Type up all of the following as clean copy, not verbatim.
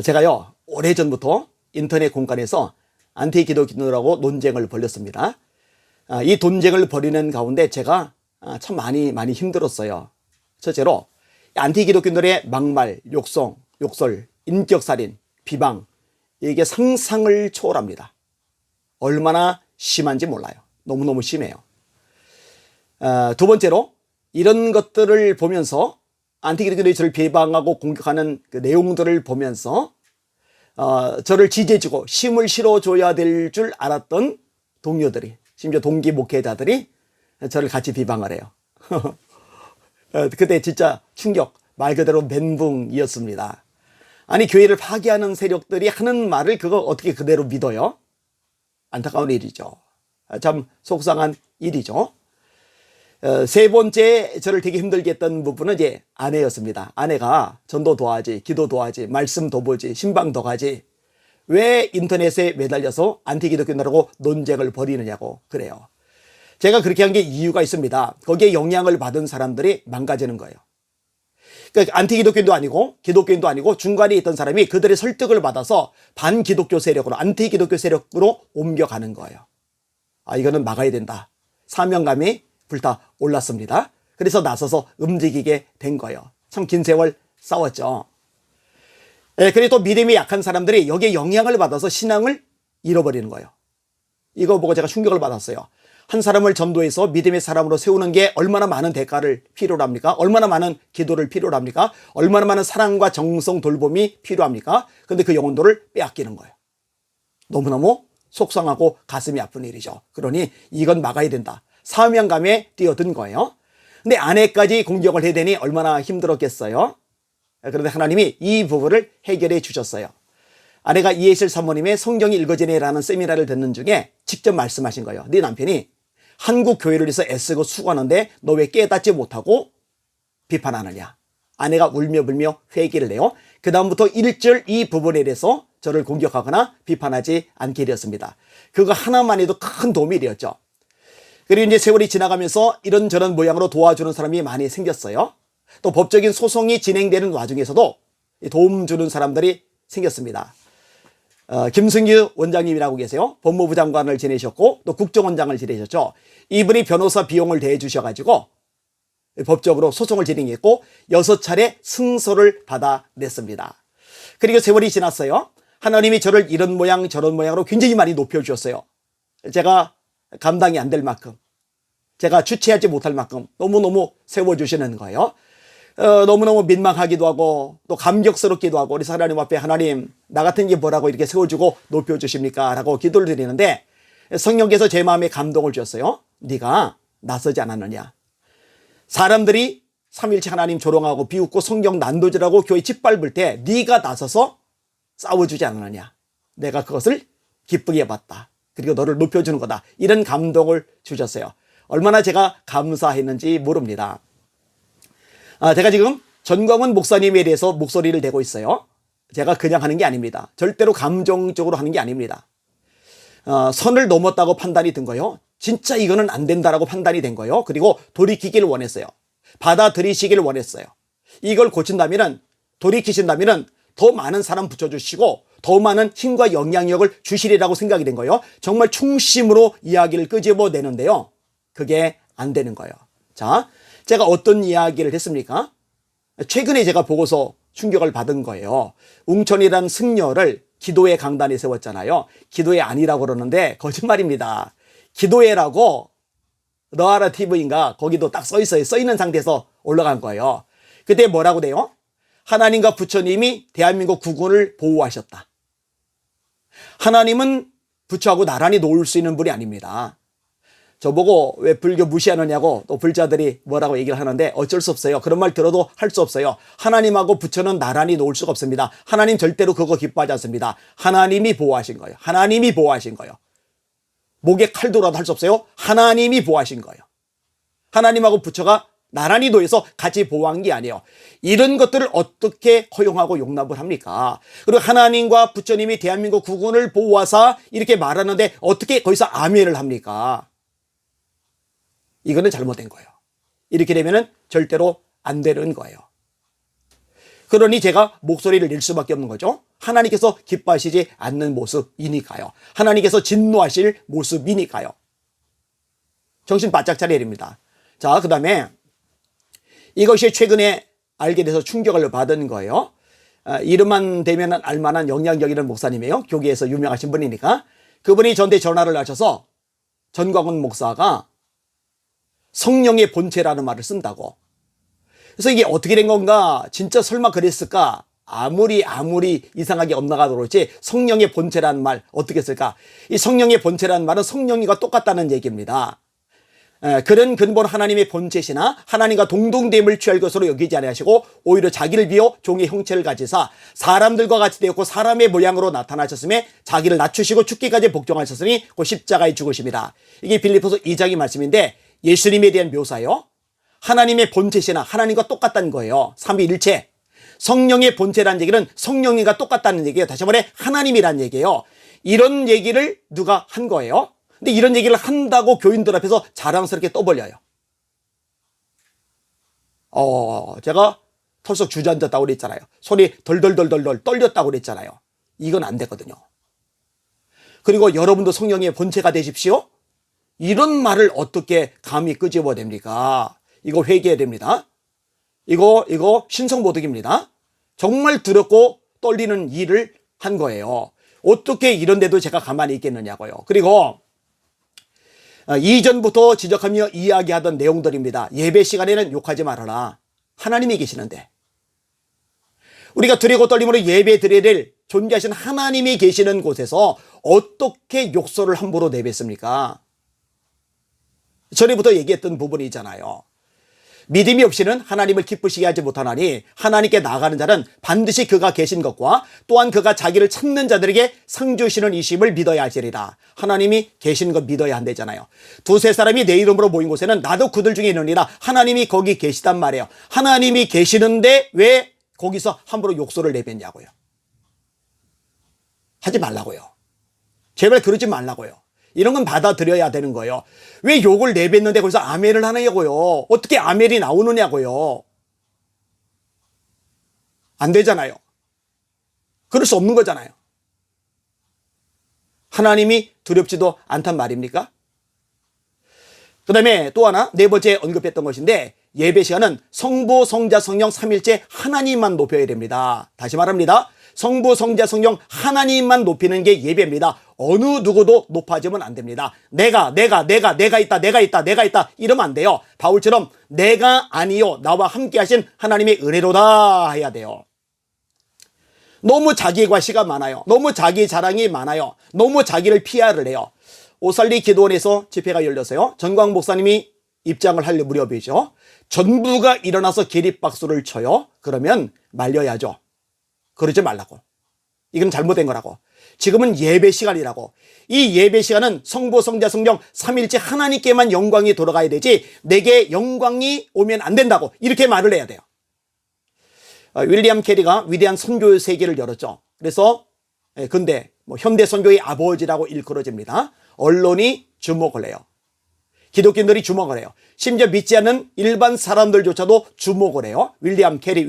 제가요, 오래전부터 인터넷 공간에서 안티 기독교인들하고 논쟁을 벌였습니다. 이 논쟁을 벌이는 가운데 제가 참 많이 힘들었어요. 첫째로 안티 기독교인들의 막말, 욕성, 욕설, 인격살인, 비방, 이게 상상을 초월합니다. 얼마나 심한지 몰라요. 너무너무 심해요. 두 번째로 이런 것들을 보면서 안티 기독교인들이 저를 비방하고 공격하는 그 내용들을 보면서 저를 지지해주고 힘을 실어줘야 될 줄 알았던 동료들이, 심지어 동기 목회자들이 저를 같이 비방을 해요. 그때 진짜 충격, 말 그대로 멘붕이었습니다. 아니, 교회를 파괴하는 세력들이 하는 말을 그거 어떻게 그대로 믿어요? 안타까운 일이죠. 참 속상한 일이죠. 세 번째 저를 되게 힘들게 했던 부분은 이제 아내였습니다. 아내가 전도 도하지, 기도 도하지, 말씀 더 보지, 신방 더 가지, 왜 인터넷에 매달려서 안티 기독교인들하고 논쟁을 벌이느냐고 그래요. 제가 그렇게 한 게 이유가 있습니다. 거기에 영향을 받은 사람들이 망가지는 거예요. 그러니까 안티 기독교인도 아니고 기독교인도 아니고 중간에 있던 사람이 그들의 설득을 받아서 반기독교 세력으로, 안티 기독교 세력으로 옮겨가는 거예요. 이거는 막아야 된다. 사명감이 불타올랐습니다. 그래서 나서서 움직이게 된 거예요. 참 긴 세월 싸웠죠. 그리고 또 믿음이 약한 사람들이 여기에 영향을 받아서 신앙을 잃어버리는 거예요. 이거 보고 제가 충격을 받았어요. 한 사람을 전도해서 믿음의 사람으로 세우는 게 얼마나 많은 대가를 필요로 합니까? 얼마나 많은 기도를 필요로 합니까? 얼마나 많은 사랑과 정성 돌봄이 필요합니까? 근데 그 영혼도를 빼앗기는 거예요. 너무너무 속상하고 가슴이 아픈 일이죠. 그러니 이건 막아야 된다. 사명감에 뛰어든 거예요. 근데 아내까지 공격을 해야 되니 얼마나 힘들었겠어요. 그런데 하나님이 이 부분을 해결해 주셨어요. 아내가 이해실 사모님의 성경이 읽어지네라는 세미나를 듣는 중에 직접 말씀하신 거예요. 네 남편이 한국 교회를 위해서 애쓰고 수고하는데 너 왜 깨닫지 못하고 비판하느냐. 아내가 울며 불며 회개를 해요. 그 다음부터 1절 이 부분에 대해서 저를 공격하거나 비판하지 않게 되었습니다. 그거 하나만 해도 큰 도움이 되었죠. 그리고 이제 세월이 지나가면서 이런저런 모양으로 도와주는 사람이 많이 생겼어요. 또 법적인 소송이 진행되는 와중에서도 도움 주는 사람들이 생겼습니다. 김승규 원장님이라고 계세요. 법무부 장관을 지내셨고 또 국정원장을 지내셨죠. 이분이 변호사 비용을 대주셔가지고 법적으로 소송을 진행했고 6차례 승소를 받아냈습니다. 그리고 세월이 지났어요. 하나님이 저를 이런 모양 저런 모양으로 굉장히 많이 높여주셨어요. 제가 감당이 안 될 만큼, 제가 주체하지 못할 만큼 너무너무 세워주시는 거예요. 너무너무 민망하기도 하고 또 감격스럽기도 하고 그래서 하나님 앞에 하나님 나 같은 게 뭐라고 이렇게 세워주고 높여주십니까? 라고 기도를 드리는데 성령께서 제 마음에 감동을 주셨어요. 네가 나서지 않았느냐. 사람들이 삼일체 하나님 조롱하고 비웃고 성경 난도질하고 교회 짓밟을 때 네가 나서서 싸워주지 않았느냐. 내가 그것을 기쁘게 봤다. 그리고 너를 높여주는 거다. 이런 감동을 주셨어요. 얼마나 제가 감사했는지 모릅니다. 제가 지금 전광훈 목사님에 대해서 목소리를 내고 있어요. 제가 그냥 하는 게 아닙니다. 절대로 감정적으로 하는 게 아닙니다. 선을 넘었다고 판단이 든 거예요. 진짜 이거는 안 된다라고 판단이 된 거예요. 그리고 돌이키기를 원했어요. 받아들이시기를 원했어요. 이걸 고친다면은, 돌이키신다면은 더 많은 사람 붙여주시고 더 많은 힘과 영향력을 주시리라고 생각이 된 거예요. 정말 충심으로 이야기를 끄집어내는데요. 그게 안 되는 거예요. 자, 제가 어떤 이야기를 했습니까? 최근에 제가 보고서 충격을 받은 거예요. 웅천이라는 승려를 기도회 강단에 세웠잖아요. 기도회 아니라고 그러는데 거짓말입니다. 기도회라고 너아라 TV인가 거기도 딱 써 있어요. 써 있는 상태에서 올라간 거예요. 그때 뭐라고 돼요? 하나님과 부처님이 대한민국 국군을 보호하셨다. 하나님은 부처하고 나란히 놓을 수 있는 분이 아닙니다. 저보고 왜 불교 무시하느냐고 또 불자들이 뭐라고 얘기를 하는데 어쩔 수 없어요. 그런 말 들어도 할 수 없어요. 하나님하고 부처는 나란히 놓을 수가 없습니다. 하나님 절대로 그거 기뻐하지 않습니다. 하나님이 보호하신 거예요. 하나님이 보호하신 거예요. 목에 칼 돌아도 할 수 없어요. 하나님이 보호하신 거예요. 하나님하고 부처가 나란히 놓여서 같이 보호한 게 아니에요. 이런 것들을 어떻게 허용하고 용납을 합니까? 그리고 하나님과 부처님이 대한민국 국군을 보호하사 이렇게 말하는데 어떻게 거기서 아멘을 합니까? 이거는 잘못된 거예요. 이렇게 되면은 절대로 안 되는 거예요. 그러니 제가 목소리를 낼 수밖에 없는 거죠. 하나님께서 기뻐하시지 않는 모습이니까요. 하나님께서 진노하실 모습이니까요. 정신 바짝 차려야 됩니다. 자, 그 다음에 이것이 최근에 알게 돼서 충격을 받은 거예요. 이름만 되면 알만한 영향력 있는 목사님이에요. 교계에서 유명하신 분이니까. 그분이 저한테 전화를 하셔서 전광훈 목사가 성령의 본체라는 말을 쓴다고. 그래서 이게 어떻게 된 건가? 진짜 설마 그랬을까? 아무리 이상하게 엇나가도록 그렇지 성령의 본체라는 말 어떻게 쓸까? 이 성령의 본체라는 말은 성령이가 똑같다는 얘기입니다. 그런 근본 하나님의 본체시나 하나님과 동등됨을 취할 것으로 여기지 아니하시고 오히려 자기를 비워 종의 형체를 가지사 사람들과 같이 되었고 사람의 모양으로 나타나셨음에 자기를 낮추시고 죽기까지 복종하셨으니 곧 십자가에 죽으십니다. 이게 빌립보서 2장의 말씀인데 예수님에 대한 묘사요. 하나님의 본체시나 하나님과 똑같다는 거예요. 삼위일체. 성령의 본체라는 얘기는 성령님과 똑같다는 얘기예요. 다시 말해 하나님이라는 얘기예요. 이런 얘기를 누가 한 거예요. 근데 이런 얘기를 한다고 교인들 앞에서 자랑스럽게 떠벌려요. 제가 털썩 주저앉았다고 그랬잖아요. 손이 덜덜덜덜 떨렸다고 그랬잖아요. 이건 안 되거든요. 그리고 여러분도 성령의 본체가 되십시오. 이런 말을 어떻게 감히 끄집어 됩니까? 이거 회개해야 됩니다. 이거 신성모독입니다. 정말 두렵고 떨리는 일을 한 거예요. 어떻게 이런데도 제가 가만히 있겠느냐고요. 그리고 이전부터 지적하며 이야기하던 내용들입니다. 예배 시간에는 욕하지 말아라. 하나님이 계시는데. 우리가 두려고 떨림으로 예배 드려야 될 존귀하신 하나님이 계시는 곳에서 어떻게 욕설을 함부로 내뱉습니까? 전에부터 얘기했던 부분이잖아요. 믿음이 없이는 하나님을 기쁘시게 하지 못하나니 하나님께 나아가는 자는 반드시 그가 계신 것과 또한 그가 자기를 찾는 자들에게 상 주시는 이심을 믿어야 하시리라. 하나님이 계신 것 믿어야 한다잖아요. 두세 사람이 내 이름으로 모인 곳에는 나도 그들 중에 있느니라. 하나님이 거기 계시단 말이에요. 하나님이 계시는데 왜 거기서 함부로 욕설을 내뱉냐고요. 하지 말라고요. 제발 그러지 말라고요. 이런 건 받아들여야 되는 거예요. 왜 욕을 내뱉는데 거기서 아멘을 하냐고요. 어떻게 아멘이 나오느냐고요. 안 되잖아요. 그럴 수 없는 거잖아요. 하나님이 두렵지도 않단 말입니까? 그 다음에 또 하나 네 번째 언급했던 것인데 예배 시간은 성부, 성자, 성령 삼일체 하나님만 높여야 됩니다. 다시 말합니다. 성부, 성자, 성령 하나님만 높이는 게 예배입니다. 어느 누구도 높아지면 안 됩니다. 내가 있다 이러면 안 돼요. 바울처럼 내가 아니요 나와 함께 하신 하나님의 은혜로다 해야 돼요. 너무 자기 과시가 많아요. 너무 자기 자랑이 많아요. 너무 자기를 PR을 해요. 오살리 기도원에서 집회가 열렸어요. 전광 목사님이 입장을 할 무렵이죠. 전부가 일어나서 기립박수를 쳐요. 그러면 말려야죠. 그러지 말라고. 이건 잘못된 거라고. 지금은 예배 시간이라고. 이 예배 시간은 성부, 성자, 성령 삼일째 하나님께만 영광이 돌아가야 되지 내게 영광이 오면 안 된다고 이렇게 말을 해야 돼요. 윌리엄 캐리가 위대한 선교 세계를 열었죠. 그래서 근데 현대 선교의 아버지라고 일컬어집니다. 언론이 주목을 해요. 기독교인들이 주목을 해요. 심지어 믿지 않는 일반 사람들조차도 주목을 해요. 윌리엄 캐리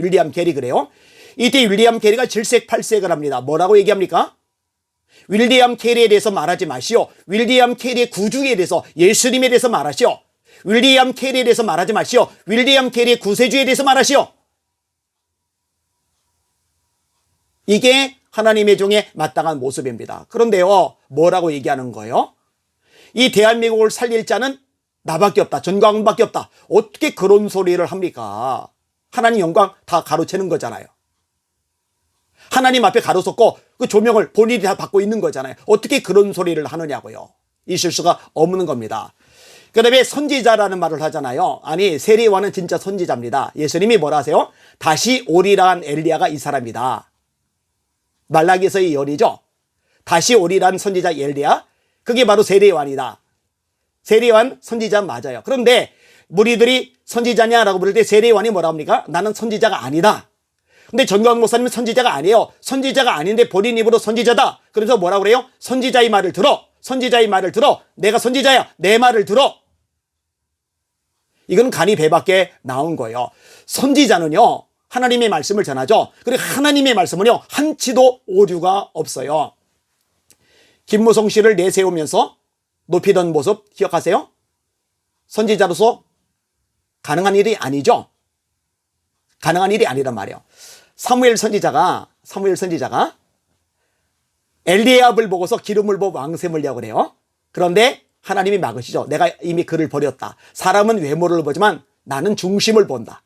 그래요. 이때 윌리엄 캐리가 질색팔색을 합니다. 뭐라고 얘기합니까? 윌리엄 캐리에 대해서 말하지 마시오. 윌리엄 캐리의 구주에 대해서 예수님에 대해서 말하시오. 윌리엄 캐리에 대해서 말하지 마시오. 윌리엄 캐리의 구세주에 대해서 말하시오. 이게 하나님의 종의 마땅한 모습입니다. 그런데요, 뭐라고 얘기하는 거예요? 이 대한민국을 살릴 자는 나밖에 없다. 전광훈밖에 없다. 어떻게 그런 소리를 합니까? 하나님 영광 다 가로채는 거잖아요. 하나님 앞에 가로섰고 그 조명을 본인이 다 받고 있는 거잖아요. 어떻게 그런 소리를 하느냐고요. 있을 수가 없는 겁니다. 그 다음에 선지자라는 말을 하잖아요. 아니 세례요한은 진짜 선지자입니다. 예수님이 뭐라 하세요? 다시 오리라는 엘리야가 이 사람이다. 말라기서의 열이죠. 다시 오리라는 선지자 엘리야. 그게 바로 세례요한이다. 세례요한 선지자 맞아요. 그런데 무리들이 선지자냐라고 부를 때 세례요한이 뭐라 합니까? 나는 선지자가 아니다. 근데 전광훈 목사님은 선지자가 아니에요. 선지자가 아닌데 본인 입으로 선지자다. 그래서 뭐라고 그래요? 선지자의 말을 들어. 선지자의 말을 들어. 내가 선지자야. 내 말을 들어. 이건 간이 배밖에 나온 거예요. 선지자는요. 하나님의 말씀을 전하죠. 그리고 하나님의 말씀은요, 한치도 오류가 없어요. 김무성 씨를 내세우면서 높이던 모습 기억하세요? 선지자로서 가능한 일이 아니죠. 가능한 일이 아니란 말이에요. 사무엘 선지자가 엘리압을 보고서 기름을 부어 왕샘으려고 그래요. 그런데 하나님이 막으시죠. 내가 이미 그를 버렸다. 사람은 외모를 보지만 나는 중심을 본다.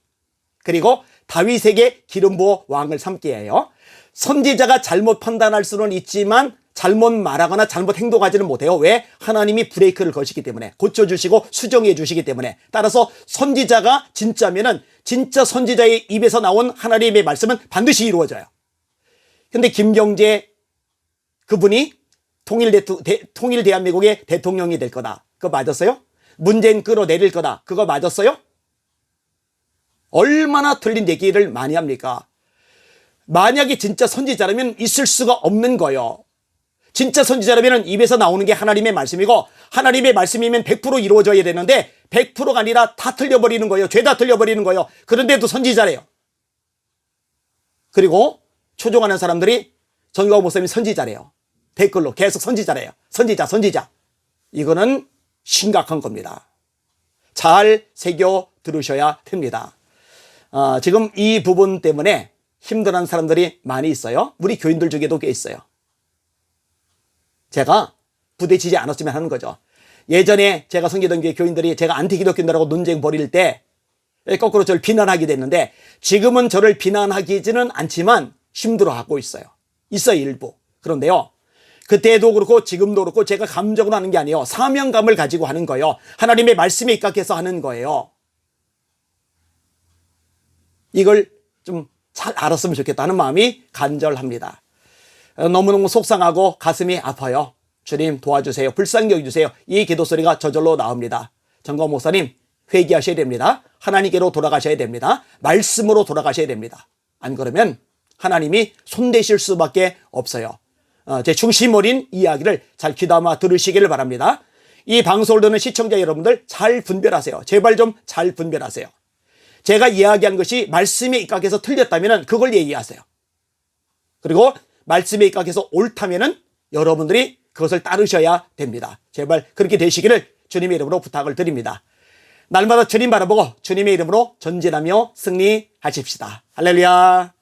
그리고 다윗에게 기름 부어 왕을 삼게 해요. 선지자가 잘못 판단할 수는 있지만 잘못 말하거나 잘못 행동하지는 못해요. 왜? 하나님이 브레이크를 거시기 때문에, 고쳐주시고 수정해 주시기 때문에. 따라서 선지자가 진짜면은 진짜 선지자의 입에서 나온 하나님의 말씀은 반드시 이루어져요. 근데 김경재 그분이 통일 대한민국의 대통령이 될 거다. 그거 맞았어요? 문재인 끌어내릴 거다. 그거 맞았어요? 얼마나 틀린 얘기를 많이 합니까? 만약에 진짜 선지자라면 있을 수가 없는 거예요. 진짜 선지자라면 입에서 나오는 게 하나님의 말씀이고, 하나님의 말씀이면 100% 이루어져야 되는데 100%가 아니라 다 틀려버리는 거예요. 죄다 틀려버리는 거예요. 그런데도 선지자래요. 그리고 추종하는 사람들이 정유화 목사님이 선지자래요. 댓글로 계속 선지자래요. 선지자. 이거는 심각한 겁니다. 잘 새겨 들으셔야 됩니다. 지금 이 부분 때문에 힘들어하는 사람들이 많이 있어요. 우리 교인들 중에도 꽤 있어요. 제가 부대치지 않았으면 하는 거죠. 예전에 제가 섬기던 교회 교인들이 제가 안티기독교인들하고 논쟁 벌일 때 거꾸로 저를 비난하게 됐는데, 지금은 저를 비난하기는 않지만 힘들어하고 있어요. 일부. 그런데요, 그때도 그렇고 지금도 그렇고 제가 감정으로 하는 게 아니에요. 사명감을 가지고 하는 거예요. 하나님의 말씀에 입각해서 하는 거예요. 이걸 좀 잘 알았으면 좋겠다는 마음이 간절합니다. 너무너무 속상하고 가슴이 아파요. 주님 도와주세요. 불쌍히 여겨주세요. 이 기도 소리가 저절로 나옵니다. 정광 목사님, 회개하셔야 됩니다. 하나님께로 돌아가셔야 됩니다. 말씀으로 돌아가셔야 됩니다. 안 그러면 하나님이 손대실 수밖에 없어요. 제 중심 어린 이야기를 잘 귀담아 들으시기를 바랍니다. 이 방송을 듣는 시청자 여러분들 잘 분별하세요. 제발 좀 잘 분별하세요. 제가 이야기한 것이 말씀에 입각해서 틀렸다면 그걸 얘기하세요. 그리고 말씀에 입각해서 옳다면 여러분들이 그것을 따르셔야 됩니다. 제발 그렇게 되시기를 주님의 이름으로 부탁을 드립니다. 날마다 주님 바라보고 주님의 이름으로 전진하며 승리하십시다. 할렐루야.